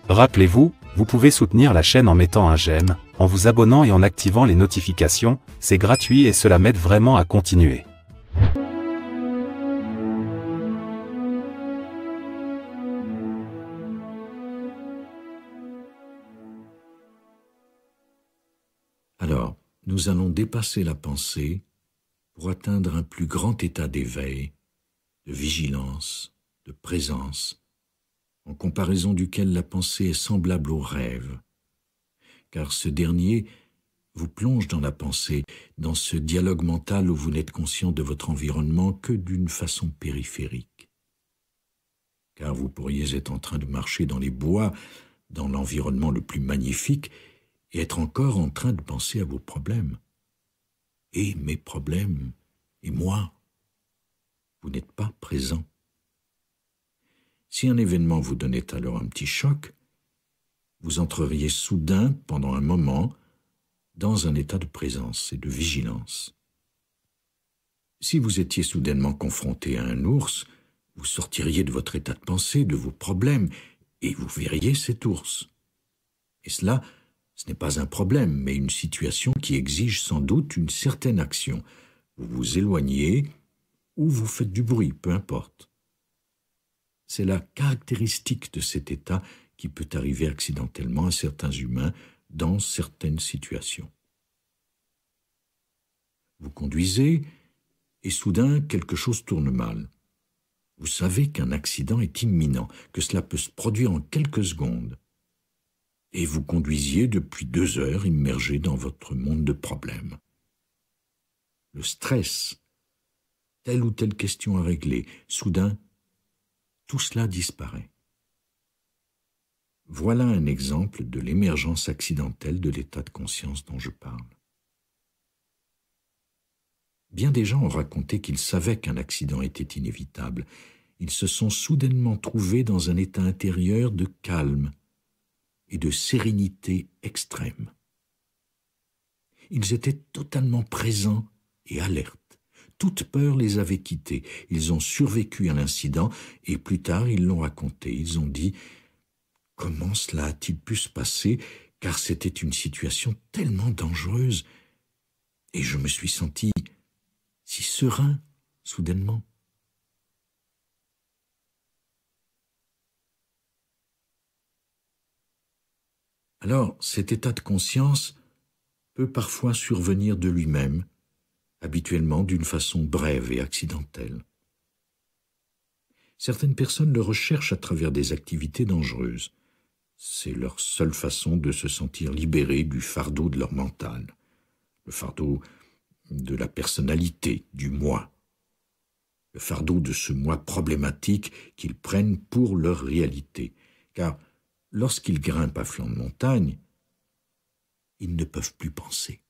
Rappelez-vous, vous pouvez soutenir la chaîne en mettant un j'aime, en vous abonnant et en activant les notifications, c'est gratuit et cela m'aide vraiment à continuer. Alors, nous allons dépasser la pensée pour atteindre un plus grand état d'éveil, de vigilance, de présence, en comparaison duquel la pensée est semblable au rêve, car ce dernier vous plonge dans la pensée, dans ce dialogue mental où vous n'êtes conscient de votre environnement que d'une façon périphérique. Car vous pourriez être en train de marcher dans les bois, dans l'environnement le plus magnifique, et être encore en train de penser à vos problèmes. Et mes problèmes, et moi. Vous n'êtes pas présent. Si un événement vous donnait alors un petit choc, vous entreriez soudain, pendant un moment, dans un état de présence et de vigilance. Si vous étiez soudainement confronté à un ours, vous sortiriez de votre état de pensée, de vos problèmes, et vous verriez cet ours. Et cela, ce n'est pas un problème, mais une situation qui exige sans doute une certaine action. Vous vous éloignez ou vous faites du bruit, peu importe. C'est la caractéristique de cet état qui peut arriver accidentellement à certains humains dans certaines situations. Vous conduisez et soudain quelque chose tourne mal. Vous savez qu'un accident est imminent, que cela peut se produire en quelques secondes. Et vous conduisiez depuis 2 heures immergé dans votre monde de problèmes. Le stress, telle ou telle question à régler, soudain, tout cela disparaît. Voilà un exemple de l'émergence accidentelle de l'état de conscience dont je parle. Bien des gens ont raconté qu'ils savaient qu'un accident était inévitable. Ils se sont soudainement trouvés dans un état intérieur de calme et de sérénité extrême. Ils étaient totalement présents et alertes. Toute peur les avait quittés. Ils ont survécu à l'incident et plus tard ils l'ont raconté. Ils ont dit « Comment cela a-t-il pu se passer ? Car c'était une situation tellement dangereuse. Et je me suis senti si serein, soudainement. » Alors, cet état de conscience peut parfois survenir de lui-même, habituellement d'une façon brève et accidentelle. Certaines personnes le recherchent à travers des activités dangereuses. C'est leur seule façon de se sentir libérés du fardeau de leur mental, le fardeau de la personnalité, du moi, le fardeau de ce moi problématique qu'ils prennent pour leur réalité. Car lorsqu'ils grimpent à flanc de montagne, ils ne peuvent plus penser.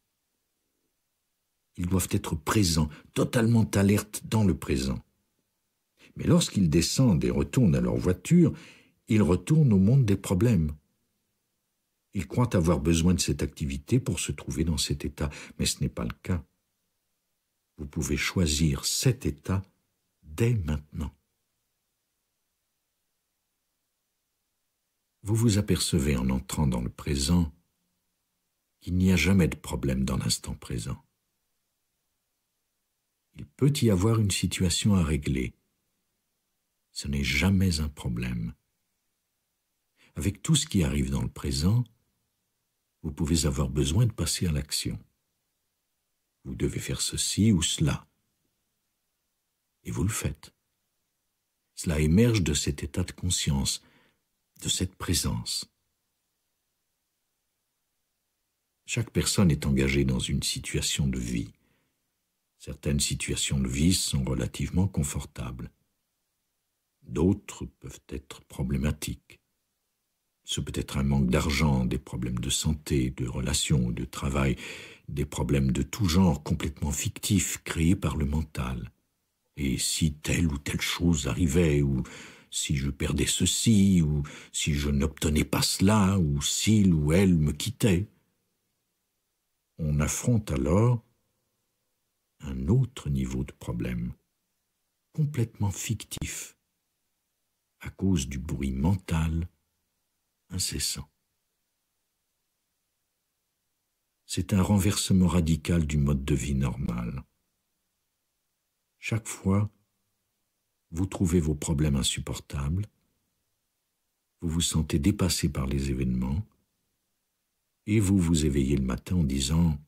Ils doivent être présents, totalement alertes dans le présent. Mais lorsqu'ils descendent et retournent à leur voiture, ils retournent au monde des problèmes. Ils croient avoir besoin de cette activité pour se trouver dans cet état, mais ce n'est pas le cas. Vous pouvez choisir cet état dès maintenant. Vous vous apercevez en entrant dans le présent qu'il n'y a jamais de problème dans l'instant présent. Il peut y avoir une situation à régler. Ce n'est jamais un problème. Avec tout ce qui arrive dans le présent, vous pouvez avoir besoin de passer à l'action. Vous devez faire ceci ou cela. Et vous le faites. Cela émerge de cet état de conscience, de cette présence. Chaque personne est engagée dans une situation de vie. Certaines situations de vie sont relativement confortables. D'autres peuvent être problématiques. Ce peut être un manque d'argent, des problèmes de santé, de relations, de travail, des problèmes de tout genre complètement fictifs créés par le mental. Et si telle ou telle chose arrivait, ou si je perdais ceci, ou si je n'obtenais pas cela, ou s'il ou elle me quittait, on affronte alors un autre niveau de problème, complètement fictif, à cause du bruit mental incessant. C'est un renversement radical du mode de vie normal. Chaque fois, vous trouvez vos problèmes insupportables, vous vous sentez dépassé par les événements, et vous vous éveillez le matin en disant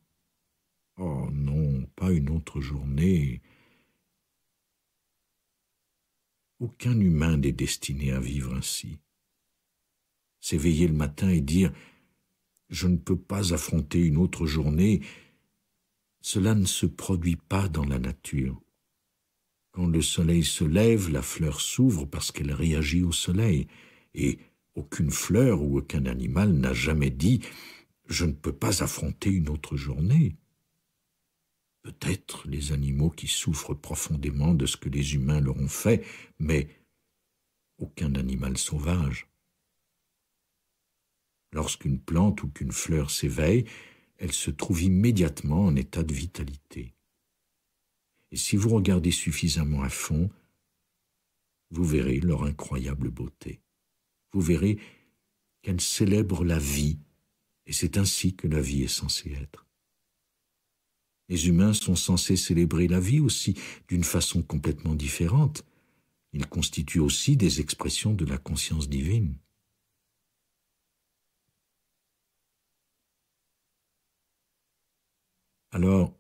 « Oh non, pas une autre journée ». Aucun humain n'est destiné à vivre ainsi. S'éveiller le matin et dire « Je ne peux pas affronter une autre journée », cela ne se produit pas dans la nature. Quand le soleil se lève, la fleur s'ouvre parce qu'elle réagit au soleil, et aucune fleur ou aucun animal n'a jamais dit « Je ne peux pas affronter une autre journée ». Peut-être les animaux qui souffrent profondément de ce que les humains leur ont fait, mais aucun animal sauvage. Lorsqu'une plante ou qu'une fleur s'éveille, elle se trouve immédiatement en état de vitalité. Et si vous regardez suffisamment à fond, vous verrez leur incroyable beauté. Vous verrez qu'elles célèbrent la vie, et c'est ainsi que la vie est censée être. Les humains sont censés célébrer la vie aussi d'une façon complètement différente. Ils constituent aussi des expressions de la conscience divine. Alors,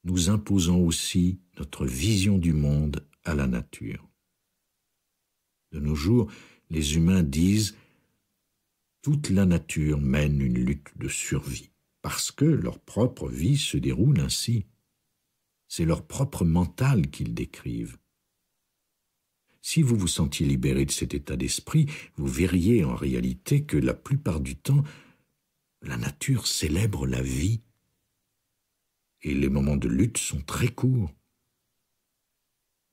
nous imposons aussi notre vision du monde à la nature. De nos jours, les humains disent « Toute la nature mène une lutte de survie ». Parce que leur propre vie se déroule ainsi. C'est leur propre mental qu'ils décrivent. Si vous vous sentiez libéré de cet état d'esprit, vous verriez en réalité que la plupart du temps, la nature célèbre la vie. Et les moments de lutte sont très courts.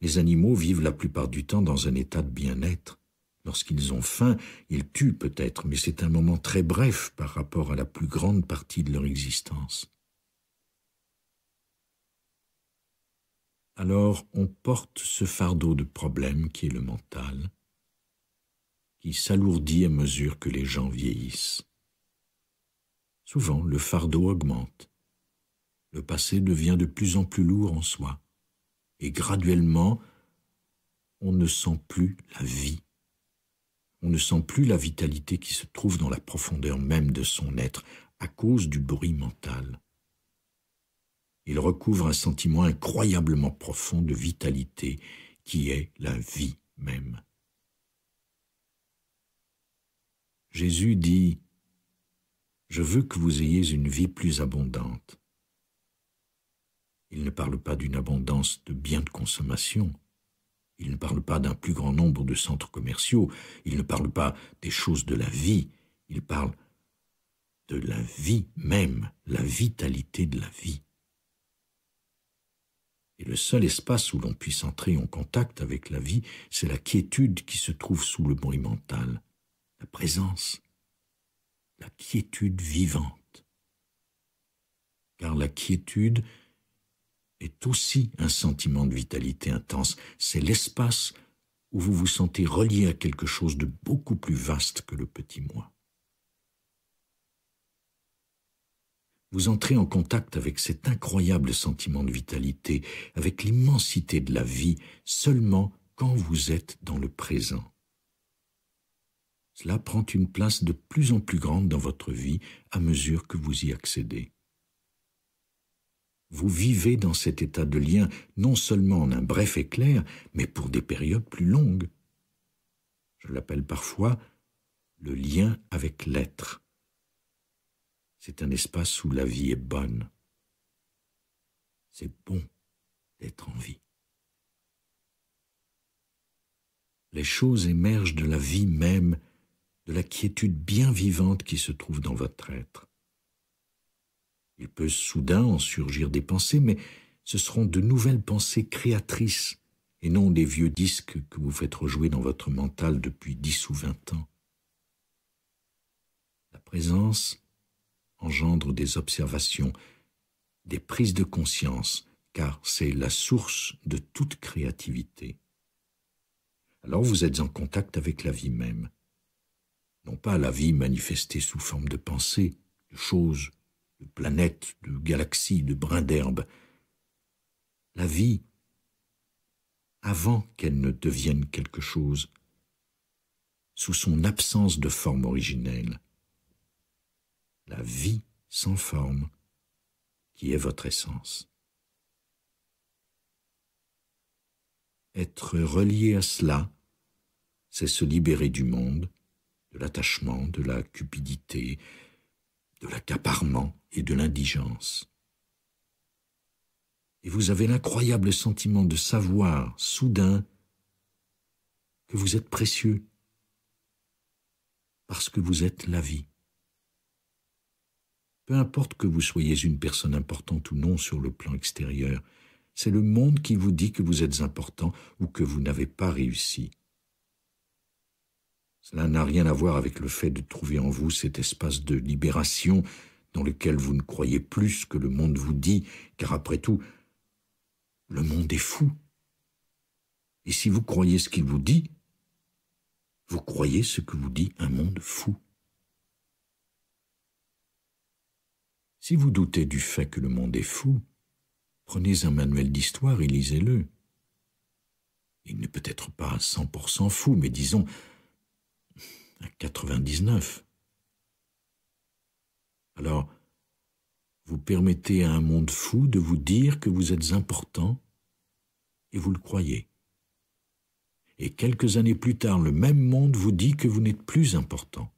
Les animaux vivent la plupart du temps dans un état de bien-être. Lorsqu'ils ont faim, ils tuent peut-être, mais c'est un moment très bref par rapport à la plus grande partie de leur existence. Alors on porte ce fardeau de problème qui est le mental, qui s'alourdit à mesure que les gens vieillissent. Souvent, le fardeau augmente. Le passé devient de plus en plus lourd en soi, et graduellement, on ne sent plus la vie. On ne sent plus la vitalité qui se trouve dans la profondeur même de son être à cause du bruit mental. Il recouvre un sentiment incroyablement profond de vitalité qui est la vie même. Jésus dit « Je veux que vous ayez une vie plus abondante ». Il ne parle pas d'une abondance de biens de consommation. Il ne parle pas d'un plus grand nombre de centres commerciaux, il ne parle pas des choses de la vie, il parle de la vie même, la vitalité de la vie. Et le seul espace où l'on puisse entrer en contact avec la vie, c'est la quiétude qui se trouve sous le bruit mental, la présence, la quiétude vivante. Car la quiétude est aussi un sentiment de vitalité intense. C'est l'espace où vous vous sentez relié à quelque chose de beaucoup plus vaste que le petit moi. Vous entrez en contact avec cet incroyable sentiment de vitalité, avec l'immensité de la vie, seulement quand vous êtes dans le présent. Cela prend une place de plus en plus grande dans votre vie à mesure que vous y accédez. Vous vivez dans cet état de lien non seulement en un bref éclair, mais pour des périodes plus longues. Je l'appelle parfois le lien avec l'être. C'est un espace où la vie est bonne. C'est bon d'être en vie. Les choses émergent de la vie même, de la quiétude bien vivante qui se trouve dans votre être. Il peut soudain en surgir des pensées, mais ce seront de nouvelles pensées créatrices et non des vieux disques que vous faites rejouer dans votre mental depuis 10 ou 20 ans. La présence engendre des observations, des prises de conscience, car c'est la source de toute créativité. Alors vous êtes en contact avec la vie même. Non pas la vie manifestée sous forme de pensées, de choses, de planètes, de galaxies, de brins d'herbe. La vie avant qu'elle ne devienne quelque chose, sous son absence de forme originelle. La vie sans forme, qui est votre essence. Être relié à cela, c'est se libérer du monde, de l'attachement, de la cupidité, de l'accaparement et de l'indigence. Et vous avez l'incroyable sentiment de savoir, soudain, que vous êtes précieux, parce que vous êtes la vie. Peu importe que vous soyez une personne importante ou non sur le plan extérieur, c'est le monde qui vous dit que vous êtes important ou que vous n'avez pas réussi. Cela n'a rien à voir avec le fait de trouver en vous cet espace de libération dans lequel vous ne croyez plus ce que le monde vous dit, car après tout, le monde est fou. Et si vous croyez ce qu'il vous dit, vous croyez ce que vous dit un monde fou. Si vous doutez du fait que le monde est fou, prenez un manuel d'histoire et lisez-le. Il n'est peut-être pas à 100% fou, mais disons à 99. Alors, vous permettez à un monde fou de vous dire que vous êtes important et vous le croyez. Et quelques années plus tard, le même monde vous dit que vous n'êtes plus important.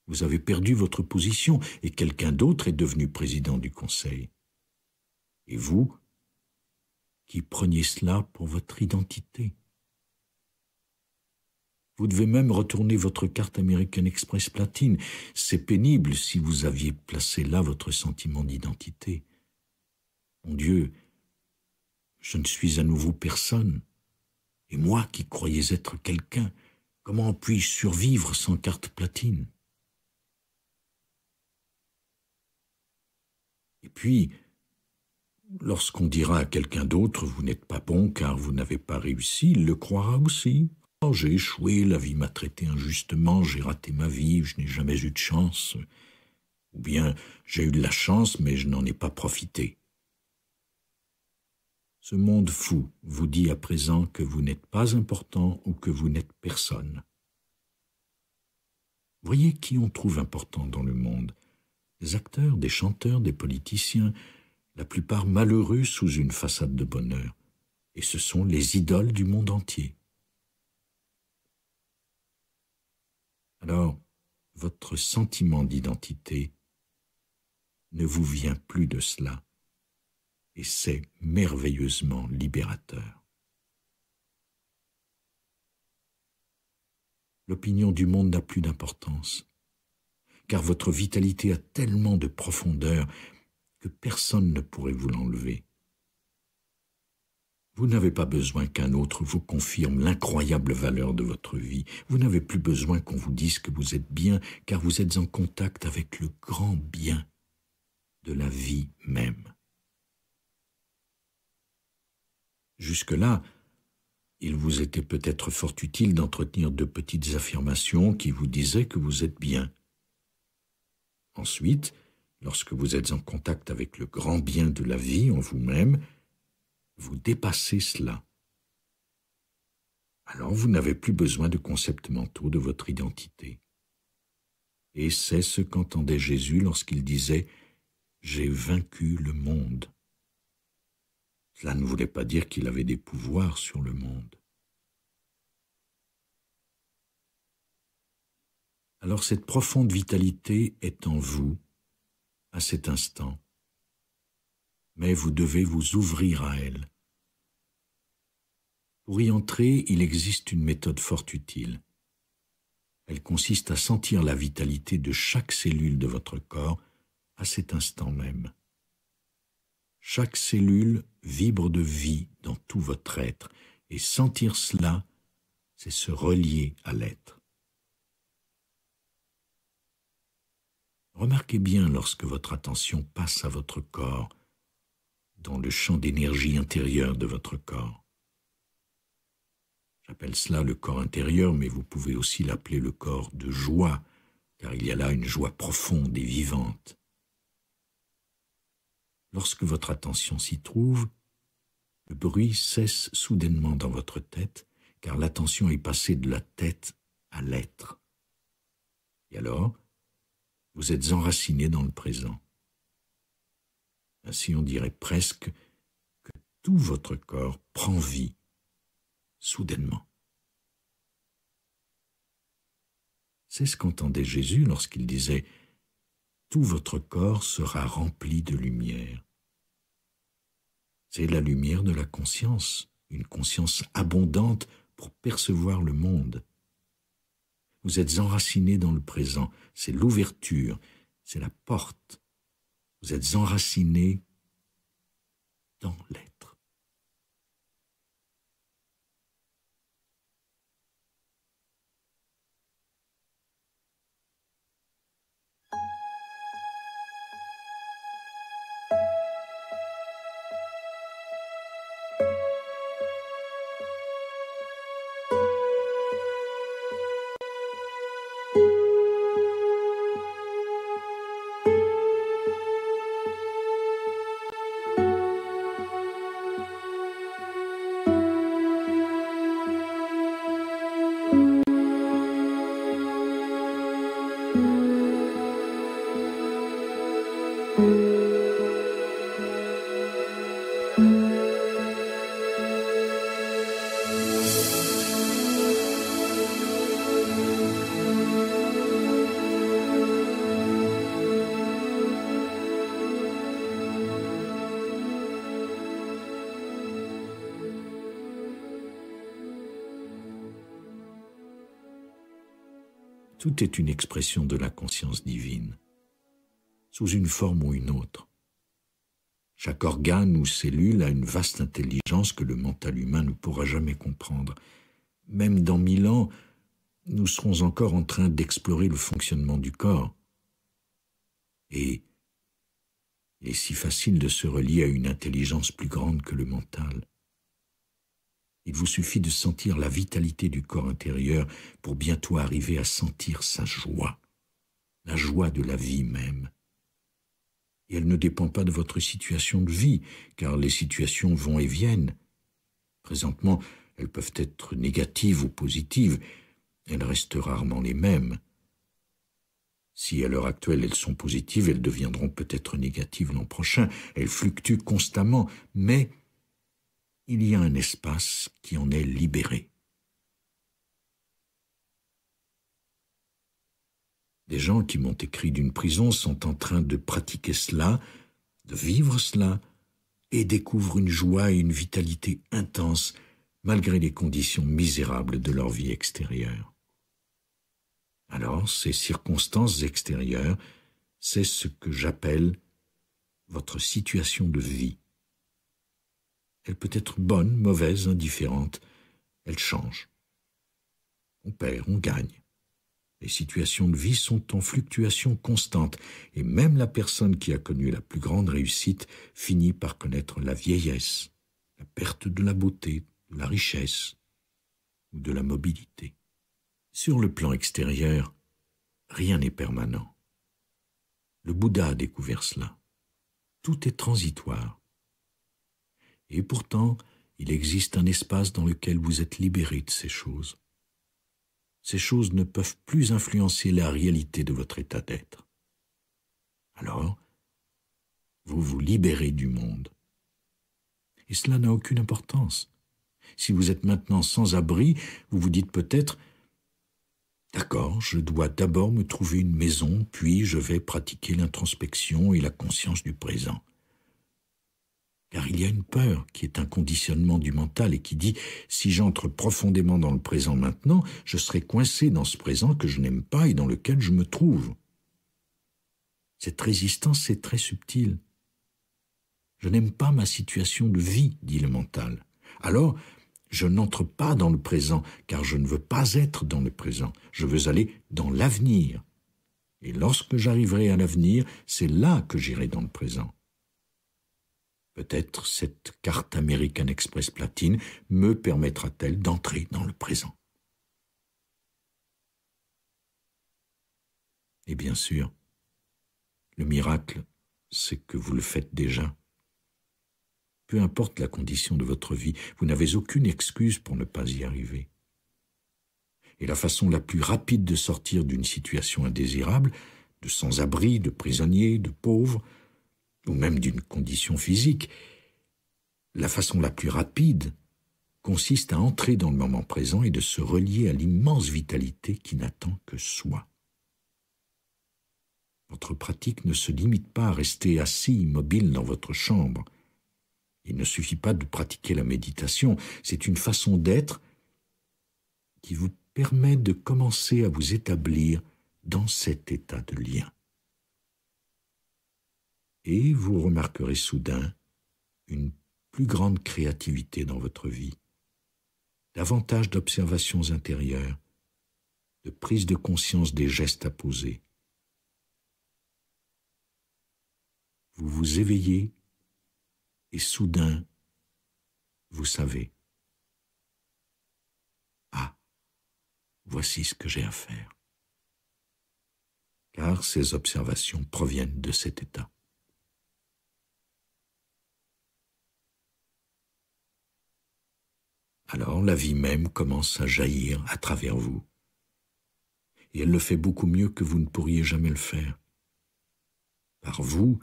Vous avez perdu votre position et quelqu'un d'autre est devenu président du conseil. Et vous, qui preniez cela pour votre identité. Vous devez même retourner votre carte American Express platine. C'est pénible si vous aviez placé là votre sentiment d'identité. Mon Dieu, je ne suis à nouveau personne. Et moi qui croyais être quelqu'un, comment puis-je survivre sans carte platine? Et puis, lorsqu'on dira à quelqu'un d'autre « vous n'êtes pas bon car vous n'avez pas réussi », il le croira aussi. « Oh, j'ai échoué, la vie m'a traité injustement, j'ai raté ma vie, je n'ai jamais eu de chance. » Ou bien « j'ai eu de la chance, mais je n'en ai pas profité. » Ce monde fou vous dit à présent que vous n'êtes pas important ou que vous n'êtes personne. Voyez qui on trouve important dans le monde. Des acteurs, des chanteurs, des politiciens, la plupart malheureux sous une façade de bonheur. Et ce sont les idoles du monde entier. Alors, votre sentiment d'identité ne vous vient plus de cela. Et c'est merveilleusement libérateur. L'opinion du monde n'a plus d'importance, car votre vitalité a tellement de profondeur que personne ne pourrait vous l'enlever. Vous n'avez pas besoin qu'un autre vous confirme l'incroyable valeur de votre vie. Vous n'avez plus besoin qu'on vous dise que vous êtes bien, car vous êtes en contact avec le grand bien de la vie même. Jusque-là, il vous était peut-être fort utile d'entretenir de petites affirmations qui vous disaient que vous êtes bien. Ensuite, lorsque vous êtes en contact avec le grand bien de la vie en vous-même, vous dépassez cela. Alors vous n'avez plus besoin de concepts mentaux de votre identité. Et c'est ce qu'entendait Jésus lorsqu'il disait « J'ai vaincu le monde ». Cela ne voulait pas dire qu'il avait des pouvoirs sur le monde. Alors cette profonde vitalité est en vous, à cet instant, mais vous devez vous ouvrir à elle. Pour y entrer, il existe une méthode fort utile. Elle consiste à sentir la vitalité de chaque cellule de votre corps à cet instant même. Chaque cellule vibre de vie dans tout votre être, et sentir cela, c'est se relier à l'être. Remarquez bien lorsque votre attention passe à votre corps, dans le champ d'énergie intérieure de votre corps. J'appelle cela le corps intérieur, mais vous pouvez aussi l'appeler le corps de joie, car il y a là une joie profonde et vivante. Lorsque votre attention s'y trouve, le bruit cesse soudainement dans votre tête, car l'attention est passée de la tête à l'être. Et alors, vous êtes enraciné dans le présent. Ainsi, on dirait presque que tout votre corps prend vie, soudainement. C'est ce qu'entendait Jésus lorsqu'il disait « Tout votre corps sera rempli de lumière ». C'est la lumière de la conscience, une conscience abondante pour percevoir le monde. Vous êtes enraciné dans le présent, c'est l'ouverture, c'est la porte. Vous êtes enraciné dans l'être. Tout est une expression de la conscience divine, sous une forme ou une autre. Chaque organe ou cellule a une vaste intelligence que le mental humain ne pourra jamais comprendre. Même dans 1000 ans, nous serons encore en train d'explorer le fonctionnement du corps. Et il est si facile de se relier à une intelligence plus grande que le mental. Il vous suffit de sentir la vitalité du corps intérieur pour bientôt arriver à sentir sa joie, la joie de la vie même. Et elle ne dépend pas de votre situation de vie, car les situations vont et viennent. Présentement, elles peuvent être négatives ou positives, elles restent rarement les mêmes. Si à l'heure actuelle elles sont positives, elles deviendront peut-être négatives l'an prochain, elles fluctuent constamment, mais il y a un espace qui en est libéré. Des gens qui m'ont écrit d'une prison sont en train de pratiquer cela, de vivre cela, et découvrent une joie et une vitalité intense malgré les conditions misérables de leur vie extérieure. Alors, ces circonstances extérieures, c'est ce que j'appelle votre situation de vie. Elle peut être bonne, mauvaise, indifférente. Elle change. On perd, on gagne. Les situations de vie sont en fluctuation constante, et même la personne qui a connu la plus grande réussite finit par connaître la vieillesse, la perte de la beauté, de la richesse ou de la mobilité. Sur le plan extérieur, rien n'est permanent. Le Bouddha a découvert cela. Tout est transitoire. Et pourtant, il existe un espace dans lequel vous êtes libéré de ces choses. Ces choses ne peuvent plus influencer la réalité de votre état d'être. Alors, vous vous libérez du monde. Et cela n'a aucune importance. Si vous êtes maintenant sans abri, vous vous dites peut-être « D'accord, je dois d'abord me trouver une maison, puis je vais pratiquer l'introspection et la conscience du présent. » Car il y a une peur qui est un conditionnement du mental et qui dit « Si j'entre profondément dans le présent maintenant, je serai coincé dans ce présent que je n'aime pas et dans lequel je me trouve. » Cette résistance est très subtile. « Je n'aime pas ma situation de vie, dit le mental. Alors, je n'entre pas dans le présent, car je ne veux pas être dans le présent. Je veux aller dans l'avenir. Et lorsque j'arriverai à l'avenir, c'est là que j'irai dans le présent. » Peut-être cette carte American Express platine me permettra-t-elle d'entrer dans le présent. Et bien sûr, le miracle, c'est que vous le faites déjà. Peu importe la condition de votre vie, vous n'avez aucune excuse pour ne pas y arriver. Et la façon la plus rapide de sortir d'une situation indésirable, de sans-abri, de prisonnier, de pauvre, ou même d'une condition physique, la façon la plus rapide consiste à entrer dans le moment présent et de se relier à l'immense vitalité qui n'attend que soi. Votre pratique ne se limite pas à rester assis immobile dans votre chambre. Il ne suffit pas de pratiquer la méditation, c'est une façon d'être qui vous permet de commencer à vous établir dans cet état de lien. Et vous remarquerez soudain une plus grande créativité dans votre vie, davantage d'observations intérieures, de prise de conscience des gestes à poser. Vous vous éveillez et soudain, vous savez. Ah, voici ce que j'ai à faire. Car ces observations proviennent de cet état. Alors la vie même commence à jaillir à travers vous. Et elle le fait beaucoup mieux que vous ne pourriez jamais le faire. Par vous,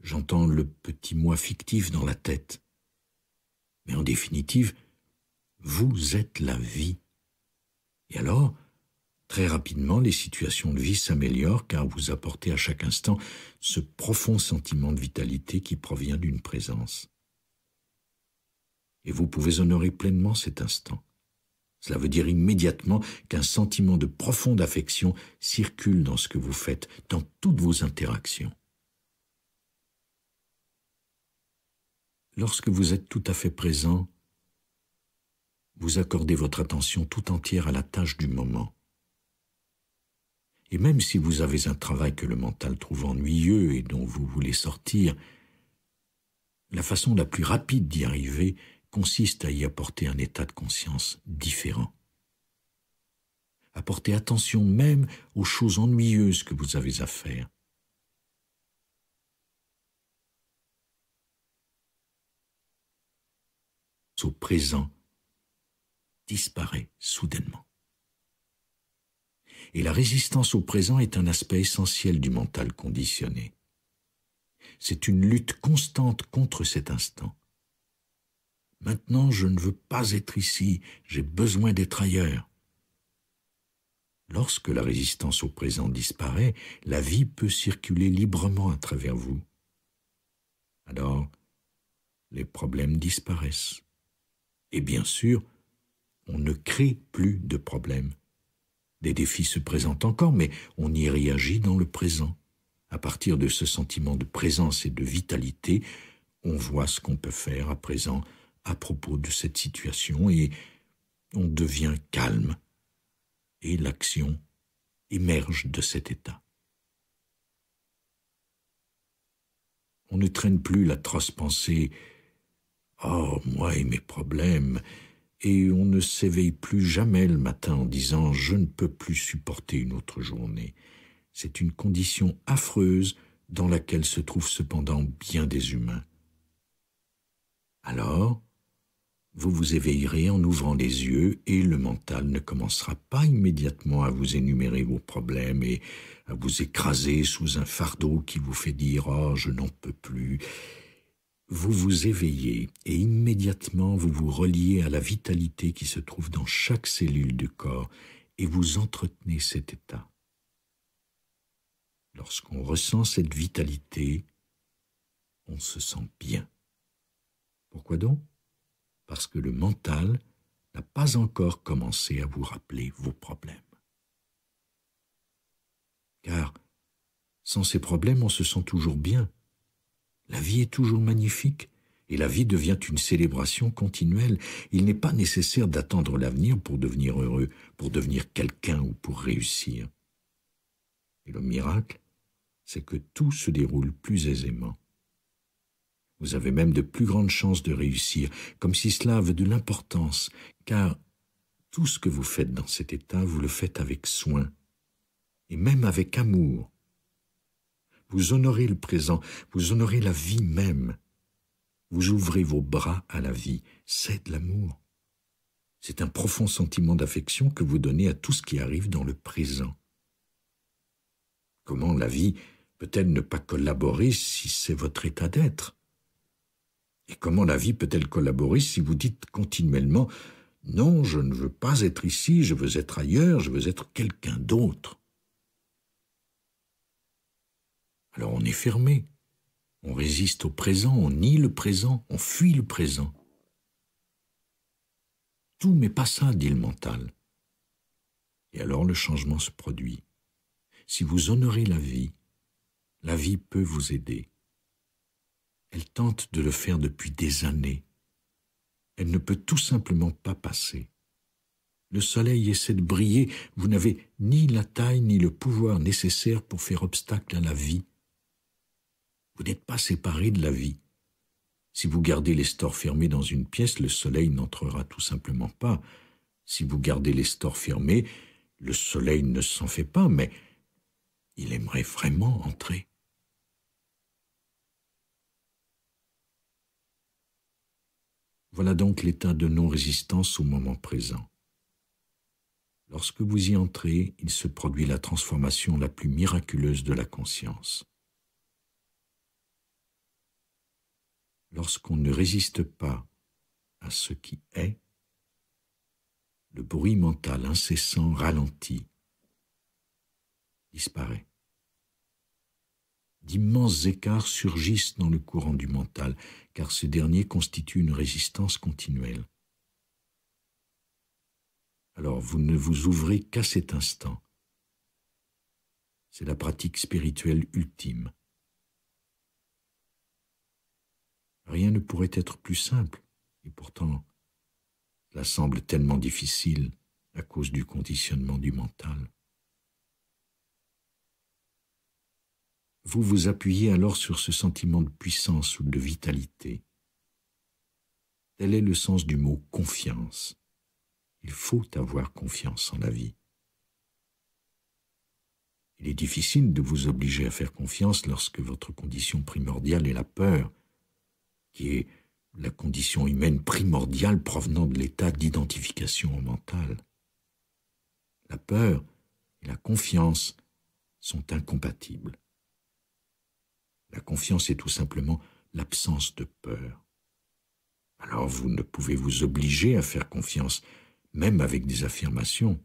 j'entends le petit moi fictif dans la tête. Mais en définitive, vous êtes la vie. Et alors, très rapidement, les situations de vie s'améliorent car vous apportez à chaque instant ce profond sentiment de vitalité qui provient d'une présence. Et vous pouvez honorer pleinement cet instant. Cela veut dire immédiatement qu'un sentiment de profonde affection circule dans ce que vous faites, dans toutes vos interactions. Lorsque vous êtes tout à fait présent, vous accordez votre attention tout entière à la tâche du moment. Et même si vous avez un travail que le mental trouve ennuyeux et dont vous voulez sortir, la façon la plus rapide d'y arriver consiste à y apporter un état de conscience différent. Apportez attention même aux choses ennuyeuses que vous avez à faire. Au présent disparaît soudainement. Et la résistance au présent est un aspect essentiel du mental conditionné. C'est une lutte constante contre cet instant. Maintenant, je ne veux pas être ici, j'ai besoin d'être ailleurs. Lorsque la résistance au présent disparaît, la vie peut circuler librement à travers vous. Alors, les problèmes disparaissent. Et bien sûr, on ne crée plus de problèmes. Des défis se présentent encore, mais on y réagit dans le présent. À partir de ce sentiment de présence et de vitalité, on voit ce qu'on peut faire à présent à propos de cette situation et on devient calme. Et l'action émerge de cet état. On ne traîne plus l'atroce pensée « Oh, moi et mes problèmes !» et on ne s'éveille plus jamais le matin en disant « Je ne peux plus supporter une autre journée ». C'est une condition affreuse dans laquelle se trouvent cependant bien des humains. Alors, vous vous éveillerez en ouvrant les yeux et le mental ne commencera pas immédiatement à vous énumérer vos problèmes et à vous écraser sous un fardeau qui vous fait dire « Oh, je n'en peux plus ». Vous vous éveillez et immédiatement vous vous reliez à la vitalité qui se trouve dans chaque cellule du corps et vous entretenez cet état. Lorsqu'on ressent cette vitalité, on se sent bien. Pourquoi donc ? Parce que le mental n'a pas encore commencé à vous rappeler vos problèmes. Car sans ces problèmes, on se sent toujours bien. La vie est toujours magnifique et la vie devient une célébration continuelle. Il n'est pas nécessaire d'attendre l'avenir pour devenir heureux, pour devenir quelqu'un ou pour réussir. Et le miracle, c'est que tout se déroule plus aisément. Vous avez même de plus grandes chances de réussir, comme si cela avait de l'importance, car tout ce que vous faites dans cet état, vous le faites avec soin, et même avec amour. Vous honorez le présent, vous honorez la vie même. Vous ouvrez vos bras à la vie, c'est de l'amour. C'est un profond sentiment d'affection que vous donnez à tout ce qui arrive dans le présent. Comment la vie peut-elle ne pas collaborer si c'est votre état d'être? Et comment la vie peut-elle collaborer si vous dites continuellement « Non, je ne veux pas être ici, je veux être ailleurs, je veux être quelqu'un d'autre ». Alors on est fermé, on résiste au présent, on nie le présent, on fuit le présent. Tout mais pas ça, dit le mental. Et alors le changement se produit. Si vous honorez la vie peut vous aider. Elle tente de le faire depuis des années. Elle ne peut tout simplement pas passer. Le soleil essaie de briller, vous n'avez ni la taille ni le pouvoir nécessaire pour faire obstacle à la vie. Vous n'êtes pas séparé de la vie. Si vous gardez les stores fermés dans une pièce, le soleil n'entrera tout simplement pas. Si vous gardez les stores fermés, le soleil ne s'en fait pas, mais il aimerait vraiment entrer. Voilà donc l'état de non-résistance au moment présent. Lorsque vous y entrez, il se produit la transformation la plus miraculeuse de la conscience. Lorsqu'on ne résiste pas à ce qui est, le bruit mental incessant ralentit, disparaît. D'immenses écarts surgissent dans le courant du mental, car ce dernier constitue une résistance continuelle. Alors vous ne vous ouvrez qu'à cet instant. C'est la pratique spirituelle ultime. Rien ne pourrait être plus simple, et pourtant, cela semble tellement difficile à cause du conditionnement du mental. Vous vous appuyez alors sur ce sentiment de puissance ou de vitalité. Tel est le sens du mot « confiance ». Il faut avoir confiance en la vie. Il est difficile de vous obliger à faire confiance lorsque votre condition primordiale est la peur, qui est la condition humaine primordiale provenant de l'état d'identification au mental. La peur et la confiance sont incompatibles. La confiance est tout simplement l'absence de peur. Alors vous ne pouvez vous obliger à faire confiance, même avec des affirmations.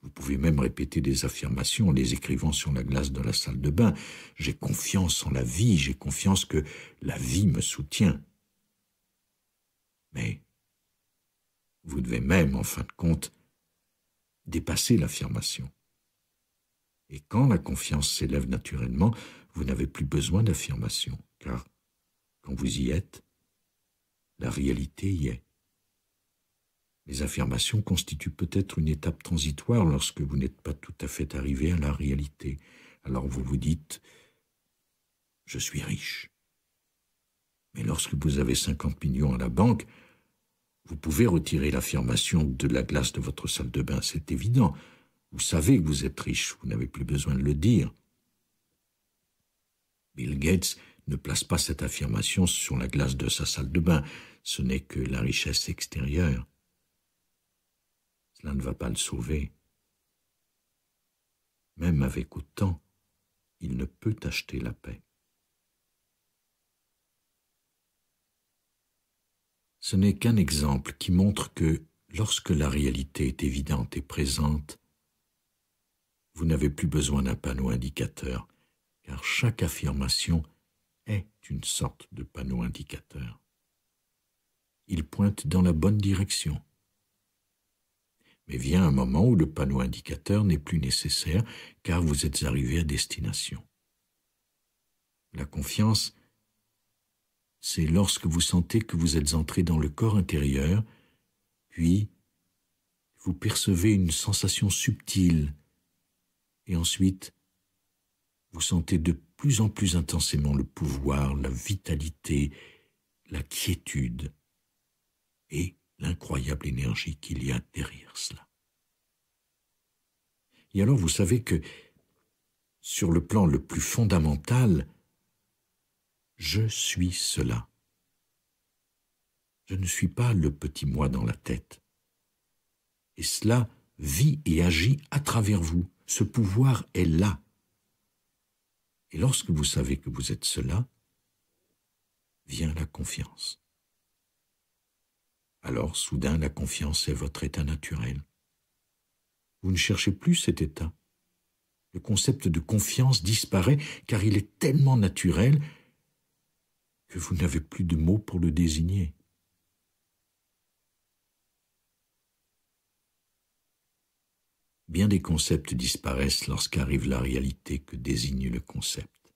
Vous pouvez même répéter des affirmations en les écrivant sur la glace de la salle de bain. J'ai confiance en la vie, j'ai confiance que la vie me soutient. Mais vous devez même, en fin de compte, dépasser l'affirmation. Et quand la confiance s'élève naturellement, vous n'avez plus besoin d'affirmation, car quand vous y êtes, la réalité y est. Les affirmations constituent peut-être une étape transitoire lorsque vous n'êtes pas tout à fait arrivé à la réalité. Alors vous vous dites « je suis riche ». Mais lorsque vous avez 50 millions à la banque, vous pouvez retirer l'affirmation de la glace de votre salle de bain, c'est évident. Vous savez que vous êtes riche, vous n'avez plus besoin de le dire. Bill Gates ne place pas cette affirmation sur la glace de sa salle de bain, ce n'est que la richesse extérieure. Cela ne va pas le sauver. Même avec autant, il ne peut acheter la paix. Ce n'est qu'un exemple qui montre que, lorsque la réalité est évidente et présente, vous n'avez plus besoin d'un panneau indicateur, car chaque affirmation est une sorte de panneau indicateur. Il pointe dans la bonne direction. Mais vient un moment où le panneau indicateur n'est plus nécessaire, car vous êtes arrivé à destination. La confiance, c'est lorsque vous sentez que vous êtes entré dans le corps intérieur, puis vous percevez une sensation subtile, et ensuite vous sentez de plus en plus intensément le pouvoir, la vitalité, la quiétude et l'incroyable énergie qu'il y a derrière cela. Et alors vous savez que, sur le plan le plus fondamental, je suis cela. Je ne suis pas le petit moi dans la tête. Et cela vit et agit à travers vous. Ce pouvoir est là. Et lorsque vous savez que vous êtes cela, vient la confiance. Alors, soudain, la confiance est votre état naturel. Vous ne cherchez plus cet état. Le concept de confiance disparaît car il est tellement naturel que vous n'avez plus de mots pour le désigner. Bien des concepts disparaissent lorsqu'arrive la réalité que désigne le concept.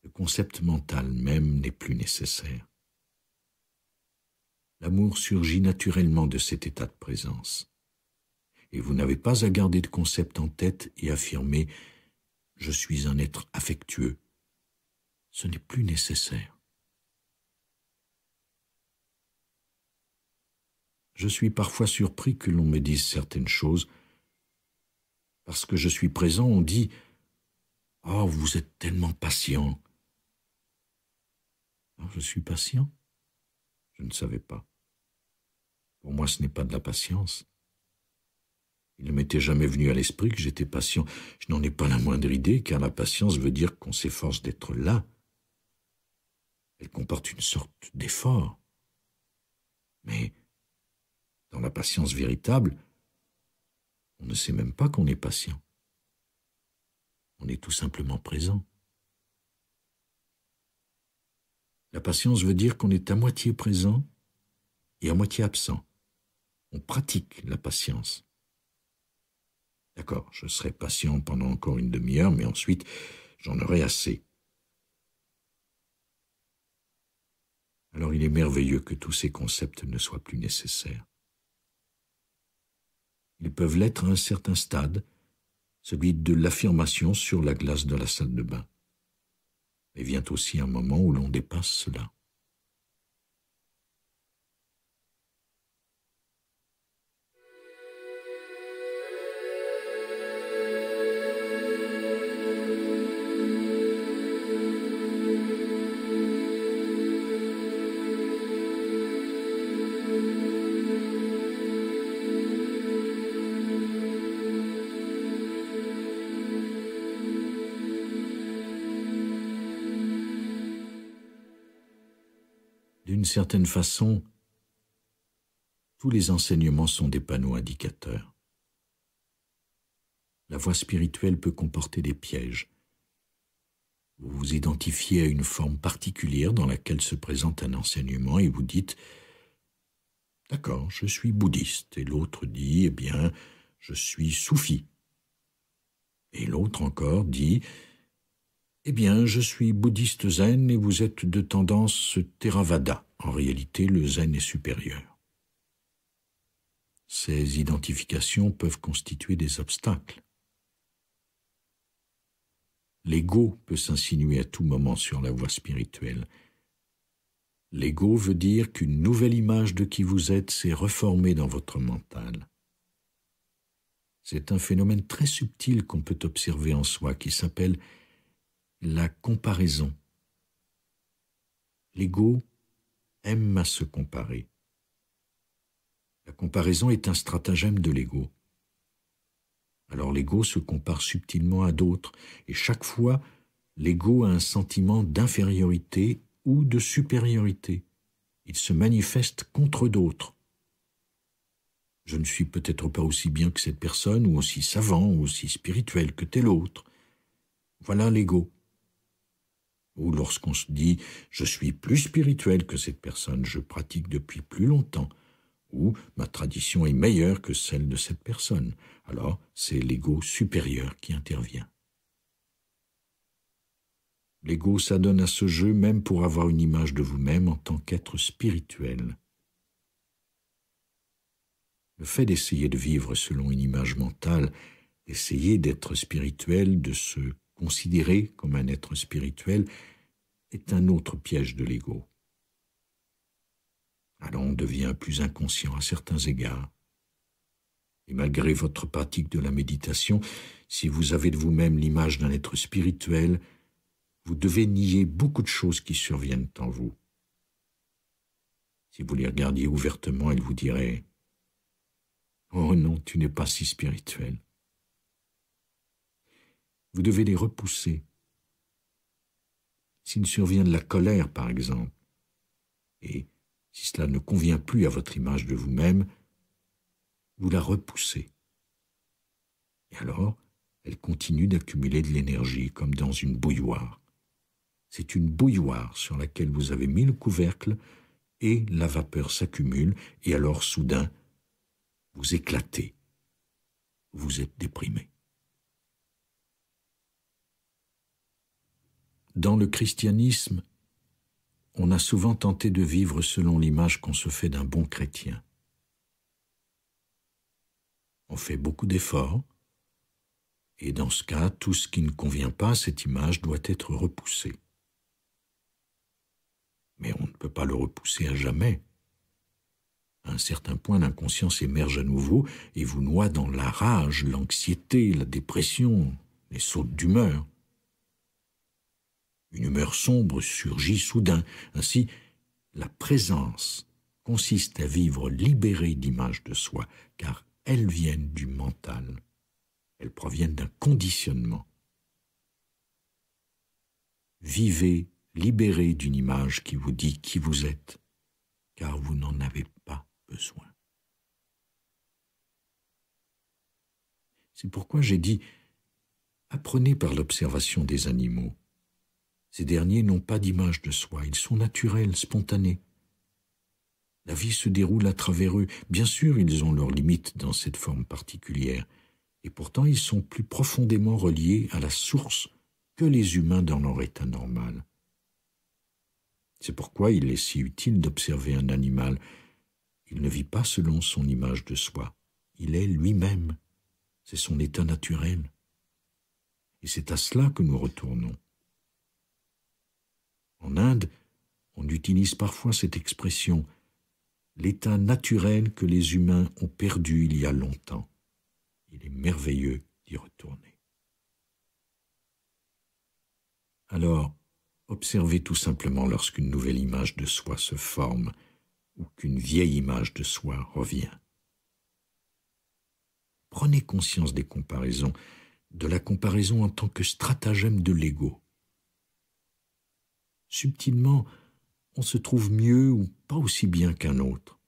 Le concept mental même n'est plus nécessaire. L'amour surgit naturellement de cet état de présence. Et vous n'avez pas à garder de concept en tête et affirmer « je suis un être affectueux ». Ce n'est plus nécessaire. Je suis parfois surpris que l'on me dise certaines choses. Parce que je suis présent, on dit « Oh, vous êtes tellement patient ». Alors, je suis patient? Je ne savais pas. Pour moi, ce n'est pas de la patience. Il ne m'était jamais venu à l'esprit que j'étais patient. Je n'en ai pas la moindre idée, car la patience veut dire qu'on s'efforce d'être là. Elle comporte une sorte d'effort. Mais dans la patience véritable, on ne sait même pas qu'on est patient. On est tout simplement présent. La patience veut dire qu'on est à moitié présent et à moitié absent. On pratique la patience. D'accord, je serai patient pendant encore une demi-heure, mais ensuite, j'en aurai assez. Alors il est merveilleux que tous ces concepts ne soient plus nécessaires. Ils peuvent l'être à un certain stade, celui de l'affirmation sur la glace de la salle de bain. Mais vient aussi un moment où l'on dépasse cela. D'une certaine façon, tous les enseignements sont des panneaux indicateurs. La voie spirituelle peut comporter des pièges. Vous vous identifiez à une forme particulière dans laquelle se présente un enseignement et vous dites « D'accord, je suis bouddhiste » et l'autre dit « Eh bien, je suis soufi ». Et l'autre encore dit « Eh bien, je suis bouddhiste zen et vous êtes de tendance Theravada. En réalité, le zen est supérieur. » Ces identifications peuvent constituer des obstacles. L'ego peut s'insinuer à tout moment sur la voie spirituelle. L'ego veut dire qu'une nouvelle image de qui vous êtes s'est reformée dans votre mental. C'est un phénomène très subtil qu'on peut observer en soi qui s'appelle la comparaison. L'ego aime à se comparer. La comparaison est un stratagème de l'ego. Alors l'ego se compare subtilement à d'autres, et chaque fois, l'ego a un sentiment d'infériorité ou de supériorité. Il se manifeste contre d'autres. Je ne suis peut-être pas aussi bien que cette personne, ou aussi savant, ou aussi spirituel que tel autre. Voilà l'ego. Ou lorsqu'on se dit « je suis plus spirituel que cette personne, je pratique depuis plus longtemps », ou « ma tradition est meilleure que celle de cette personne », alors c'est l'ego supérieur qui intervient. L'ego s'adonne à ce jeu même pour avoir une image de vous-même en tant qu'être spirituel. Le fait d'essayer de vivre selon une image mentale, d'essayer d'être spirituel, de se considéré comme un être spirituel est un autre piège de l'ego. Alors on devient plus inconscient à certains égards. Et malgré votre pratique de la méditation, si vous avez de vous-même l'image d'un être spirituel, vous devez nier beaucoup de choses qui surviennent en vous. Si vous les regardiez ouvertement, ils vous diraient « Oh non, tu n'es pas si spirituel ». Vous devez les repousser. S'il survient de la colère, par exemple, et si cela ne convient plus à votre image de vous-même, vous la repoussez. Et alors, elle continue d'accumuler de l'énergie comme dans une bouilloire. C'est une bouilloire sur laquelle vous avez mis le couvercle et la vapeur s'accumule et alors soudain, vous éclatez. Vous êtes déprimé. Dans le christianisme, on a souvent tenté de vivre selon l'image qu'on se fait d'un bon chrétien. On fait beaucoup d'efforts, et dans ce cas, tout ce qui ne convient pas à cette image doit être repoussé. Mais on ne peut pas le repousser à jamais. À un certain point, l'inconscience émerge à nouveau et vous noie dans la rage, l'anxiété, la dépression, les sautes d'humeur. Une humeur sombre surgit soudain. Ainsi, la présence consiste à vivre libéré d'images de soi, car elles viennent du mental. Elles proviennent d'un conditionnement. Vivez libéré d'une image qui vous dit qui vous êtes, car vous n'en avez pas besoin. C'est pourquoi j'ai dit, apprenez par l'observation des animaux. Ces derniers n'ont pas d'image de soi, ils sont naturels, spontanés. La vie se déroule à travers eux. Bien sûr, ils ont leurs limites dans cette forme particulière, et pourtant ils sont plus profondément reliés à la source que les humains dans leur état normal. C'est pourquoi il est si utile d'observer un animal. Il ne vit pas selon son image de soi. Il est lui-même. C'est son état naturel. Et c'est à cela que nous retournons. En Inde, on utilise parfois cette expression « l'état naturel que les humains ont perdu il y a longtemps ». Il est merveilleux d'y retourner. Alors, observez tout simplement lorsqu'une nouvelle image de soi se forme ou qu'une vieille image de soi revient. Prenez conscience des comparaisons, de la comparaison en tant que stratagème de l'ego. Subtilement, on se trouve mieux ou pas aussi bien qu'un autre.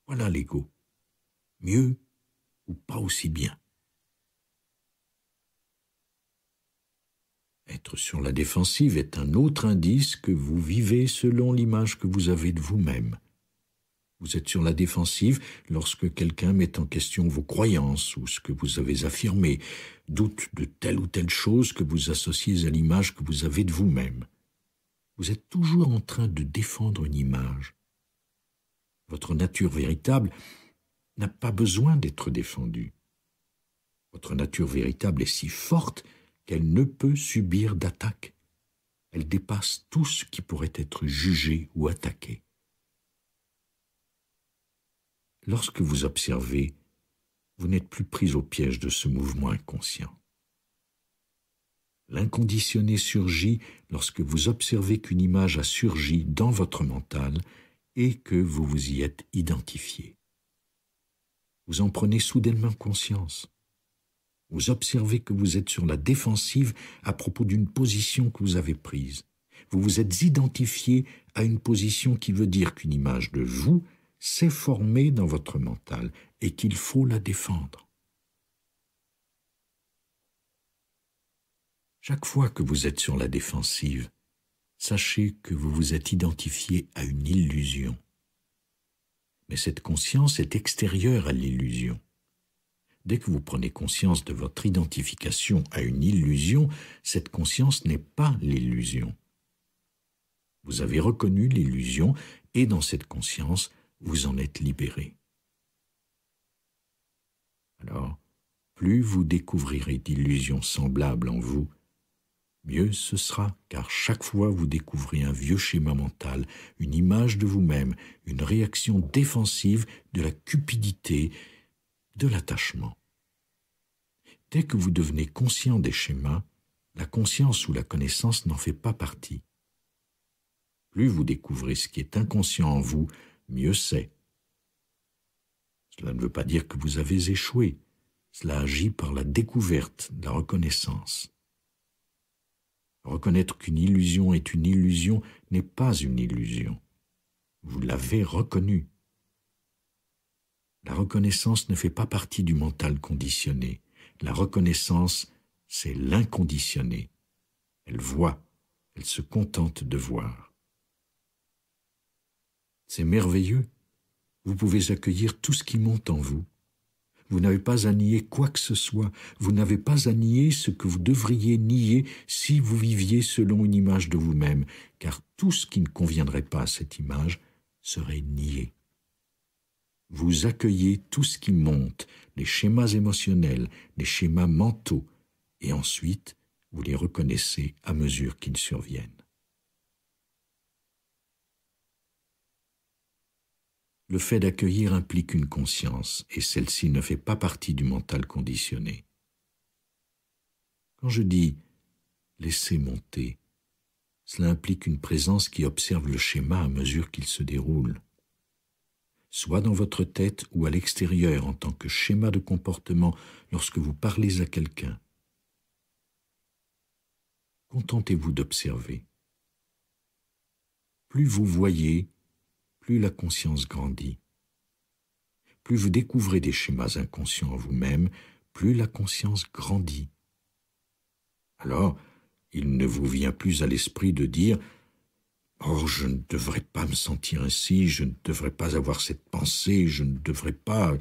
Voilà l'ego. Mieux ou pas aussi bien. Être sur la défensive est un autre indice que vous vivez selon l'image que vous avez de vous-même. Vous êtes sur la défensive lorsque quelqu'un met en question vos croyances ou ce que vous avez affirmé, doute de telle ou telle chose que vous associez à l'image que vous avez de vous-même. Vous êtes toujours en train de défendre une image. Votre nature véritable n'a pas besoin d'être défendue. Votre nature véritable est si forte qu'elle ne peut subir d'attaque. Elle dépasse tout ce qui pourrait être jugé ou attaqué. Lorsque vous observez, vous n'êtes plus pris au piège de ce mouvement inconscient. L'inconditionné surgit lorsque vous observez qu'une image a surgi dans votre mental et que vous vous y êtes identifié. Vous en prenez soudainement conscience. Vous observez que vous êtes sur la défensive à propos d'une position que vous avez prise. Vous vous êtes identifié à une position qui veut dire qu'une image de vous s'est formée dans votre mental et qu'il faut la défendre. Chaque fois que vous êtes sur la défensive, sachez que vous vous êtes identifié à une illusion. Mais cette conscience est extérieure à l'illusion. Dès que vous prenez conscience de votre identification à une illusion, cette conscience n'est pas l'illusion. Vous avez reconnu l'illusion et dans cette conscience, vous en êtes libéré. Alors, plus vous découvrirez d'illusions semblables en vous, mieux ce sera, car chaque fois vous découvrez un vieux schéma mental, une image de vous-même, une réaction défensive de la cupidité, de l'attachement. Dès que vous devenez conscient des schémas, la conscience ou la connaissance n'en fait pas partie. Plus vous découvrez ce qui est inconscient en vous, mieux c'est. Cela ne veut pas dire que vous avez échoué. Cela agit par la découverte, la reconnaissance. Reconnaître qu'une illusion est une illusion n'est pas une illusion. Vous l'avez reconnue. La reconnaissance ne fait pas partie du mental conditionné. La reconnaissance, c'est l'inconditionné. Elle voit, elle se contente de voir. C'est merveilleux. Vous pouvez accueillir tout ce qui monte en vous. Vous n'avez pas à nier quoi que ce soit. Vous n'avez pas à nier ce que vous devriez nier si vous viviez selon une image de vous-même, car tout ce qui ne conviendrait pas à cette image serait nié. Vous accueillez tout ce qui monte, les schémas émotionnels, les schémas mentaux, et ensuite vous les reconnaissez à mesure qu'ils surviennent. Le fait d'accueillir implique une conscience, et celle-ci ne fait pas partie du mental conditionné. Quand je dis « laisser monter », cela implique une présence qui observe le schéma à mesure qu'il se déroule, soit dans votre tête ou à l'extérieur en tant que schéma de comportement lorsque vous parlez à quelqu'un. Contentez-vous d'observer. Plus vous voyez, plus la conscience grandit. Plus vous découvrez des schémas inconscients en vous-même, plus la conscience grandit. Alors, il ne vous vient plus à l'esprit de dire « Oh, je ne devrais pas me sentir ainsi, je ne devrais pas avoir cette pensée, je ne devrais pas... »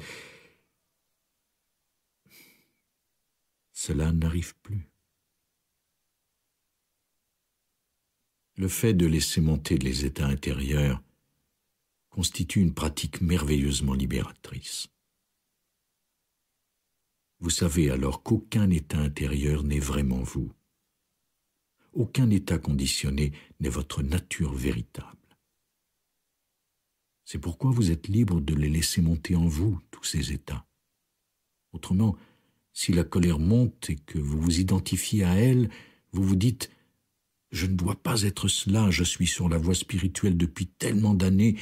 Cela n'arrive plus. Le fait de laisser monter les états intérieurs constitue une pratique merveilleusement libératrice. Vous savez alors qu'aucun état intérieur n'est vraiment vous. Aucun état conditionné n'est votre nature véritable. C'est pourquoi vous êtes libre de les laisser monter en vous, tous ces états. Autrement, si la colère monte et que vous vous identifiez à elle, vous vous dites « Je ne dois pas être cela, je suis sur la voie spirituelle depuis tellement d'années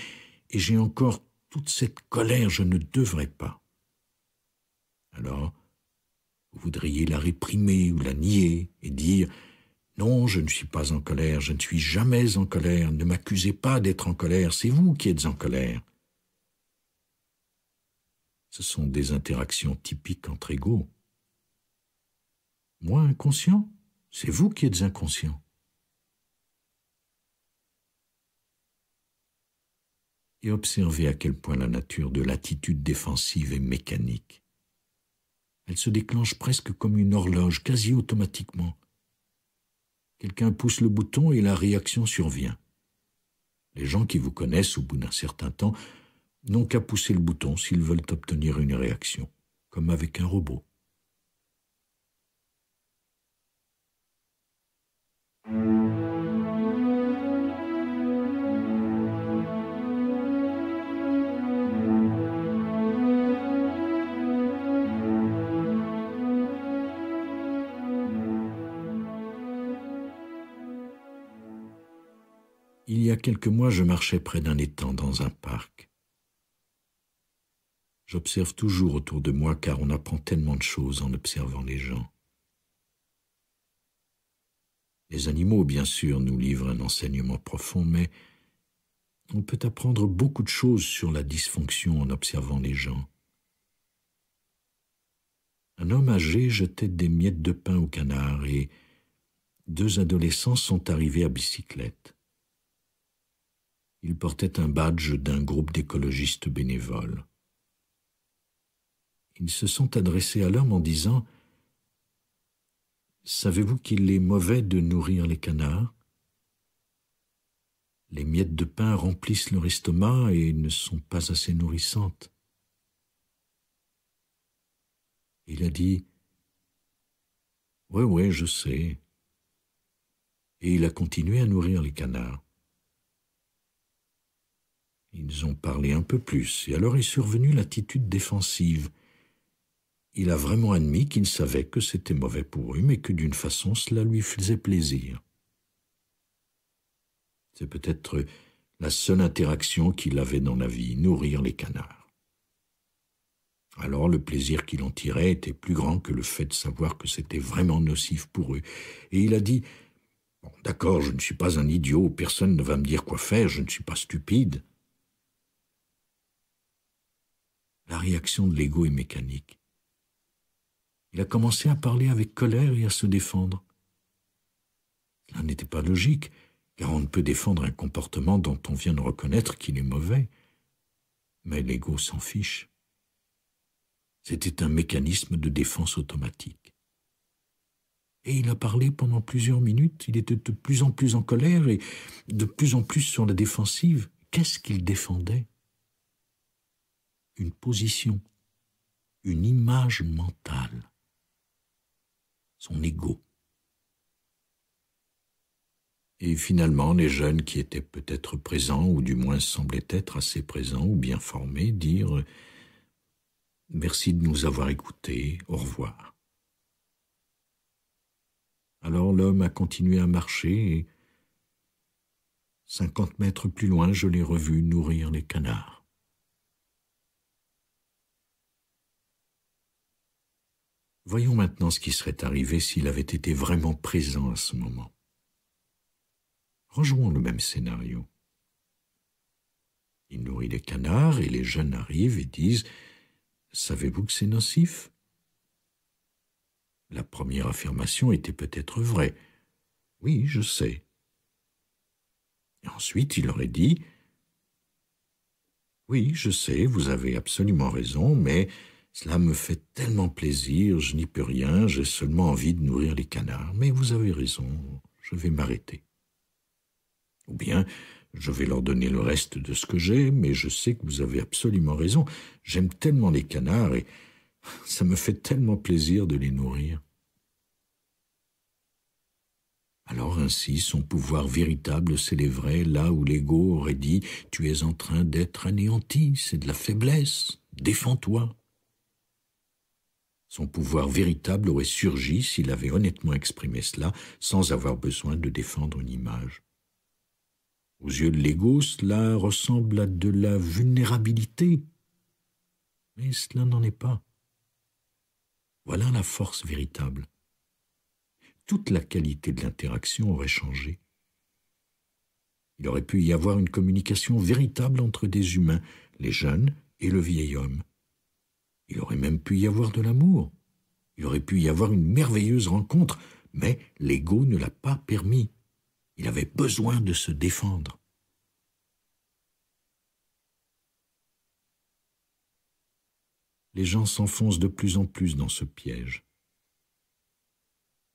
et j'ai encore toute cette colère, je ne devrais pas. » Alors, vous voudriez la réprimer ou la nier et dire « Non, je ne suis pas en colère, je ne suis jamais en colère, ne m'accusez pas d'être en colère, c'est vous qui êtes en colère. » Ce sont des interactions typiques entre égaux. Moi inconscient, c'est vous qui êtes inconscient. Et observez à quel point la nature de l'attitude défensive est mécanique. Elle se déclenche presque comme une horloge, quasi automatiquement. Quelqu'un pousse le bouton et la réaction survient. Les gens qui vous connaissent au bout d'un certain temps n'ont qu'à pousser le bouton s'ils veulent obtenir une réaction, comme avec un robot. Il y a quelques mois, je marchais près d'un étang dans un parc. J'observe toujours autour de moi car on apprend tellement de choses en observant les gens. Les animaux, bien sûr, nous livrent un enseignement profond, mais on peut apprendre beaucoup de choses sur la dysfonction en observant les gens. Un homme âgé jetait des miettes de pain au canard et 2 adolescents sont arrivés à bicyclette. Ils portaient un badge d'un groupe d'écologistes bénévoles. Ils se sont adressés à l'homme en disant « Savez-vous qu'il est mauvais de nourrir les canards ? Les miettes de pain remplissent leur estomac et ne sont pas assez nourrissantes. » Il a dit « Ouais, je sais. et il a continué à nourrir les canards. Ils ont parlé un peu plus, et alors est survenue l'attitude défensive. Il a vraiment admis qu'il savait que c'était mauvais pour eux, mais que d'une façon cela lui faisait plaisir. C'est peut-être la seule interaction qu'il avait dans la vie, nourrir les canards. Alors le plaisir qu'il en tirait était plus grand que le fait de savoir que c'était vraiment nocif pour eux. Et il a dit « Bon, d'accord, je ne suis pas un idiot, personne ne va me dire quoi faire, je ne suis pas stupide. » La réaction de l'ego est mécanique. Il a commencé à parler avec colère et à se défendre. Cela n'était pas logique, car on ne peut défendre un comportement dont on vient de reconnaître qu'il est mauvais. Mais l'ego s'en fiche. C'était un mécanisme de défense automatique. Et il a parlé pendant plusieurs minutes, il était de plus en plus en colère et de plus en plus sur la défensive. Qu'est-ce qu'il défendait? Une position, une image mentale, son ego. Et finalement, les jeunes qui étaient peut-être présents, ou du moins semblaient être assez présents ou bien formés, dirent « Merci de nous avoir écoutés, au revoir ». Alors l'homme a continué à marcher et 50 mètres plus loin, je l'ai revu nourrir les canards. Voyons maintenant ce qui serait arrivé s'il avait été vraiment présent à ce moment. Rejouons le même scénario. Il nourrit les canards et les jeunes arrivent et disent « Savez-vous que c'est nocif ?» La première affirmation était peut-être vraie. « Oui, je sais. » Et ensuite, il aurait dit « Oui, je sais, vous avez absolument raison, mais cela me fait tellement plaisir, je n'y peux rien, j'ai seulement envie de nourrir les canards. Mais vous avez raison, je vais m'arrêter. » Ou bien, je vais leur donner le reste de ce que j'ai, mais je sais que vous avez absolument raison. J'aime tellement les canards et ça me fait tellement plaisir de les nourrir. Alors ainsi, son pouvoir véritable s'élèverait là où l'ego aurait dit « Tu es en train d'être anéanti, c'est de la faiblesse, défends-toi ». Son pouvoir véritable aurait surgi s'il avait honnêtement exprimé cela sans avoir besoin de défendre une image. Aux yeux de l'ego, cela ressemble à de la vulnérabilité, mais cela n'en est pas. Voilà la force véritable. Toute la qualité de l'interaction aurait changé. Il aurait pu y avoir une communication véritable entre des humains, les jeunes et le vieil homme. Il aurait même pu y avoir de l'amour. Il aurait pu y avoir une merveilleuse rencontre, mais l'ego ne l'a pas permis. Il avait besoin de se défendre. Les gens s'enfoncent de plus en plus dans ce piège.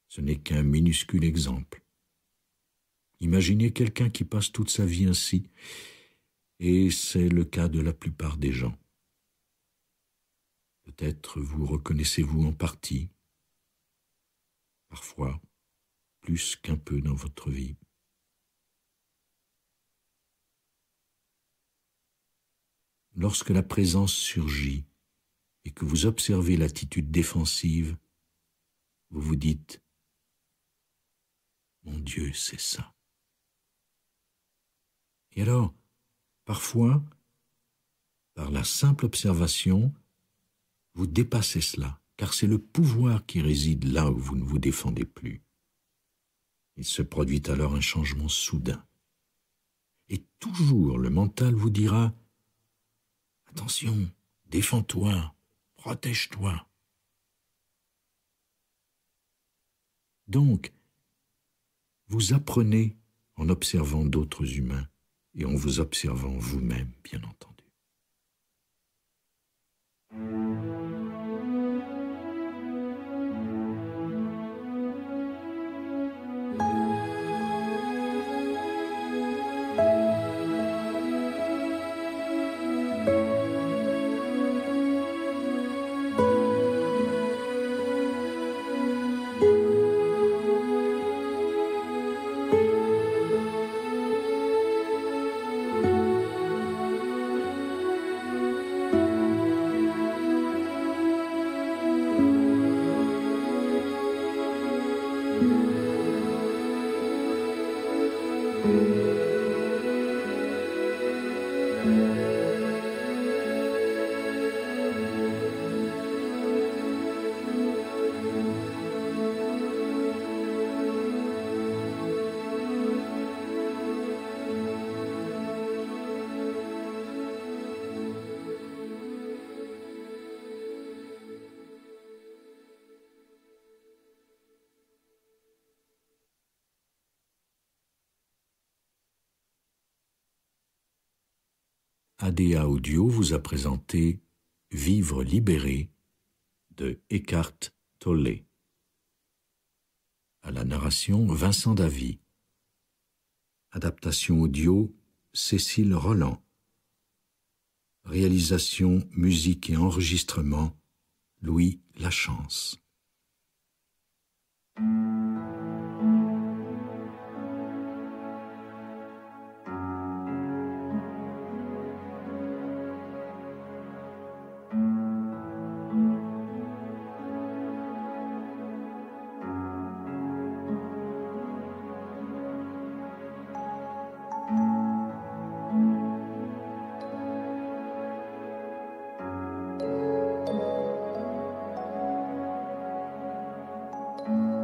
Ce n'est qu'un minuscule exemple. Imaginez quelqu'un qui passe toute sa vie ainsi, et c'est le cas de la plupart des gens. Peut-être vous reconnaissez-vous en partie, parfois plus qu'un peu dans votre vie. Lorsque la présence surgit et que vous observez l'attitude défensive, vous vous dites « Mon Dieu, c'est ça ». Et alors, parfois, par la simple observation, vous dépassez cela, car c'est le pouvoir qui réside là où vous ne vous défendez plus. Il se produit alors un changement soudain. Et toujours le mental vous dira « Attention, défends-toi, protège-toi ». Donc, vous apprenez en observant d'autres humains et en vous observant vous-même, bien entendu. ADA Audio vous a présenté Vivre libéré de Eckhart Tolle. À la narration, Vincent Davy. Adaptation audio, Cécile Roland. Réalisation, musique et enregistrement, Louis Lachance. Thank you.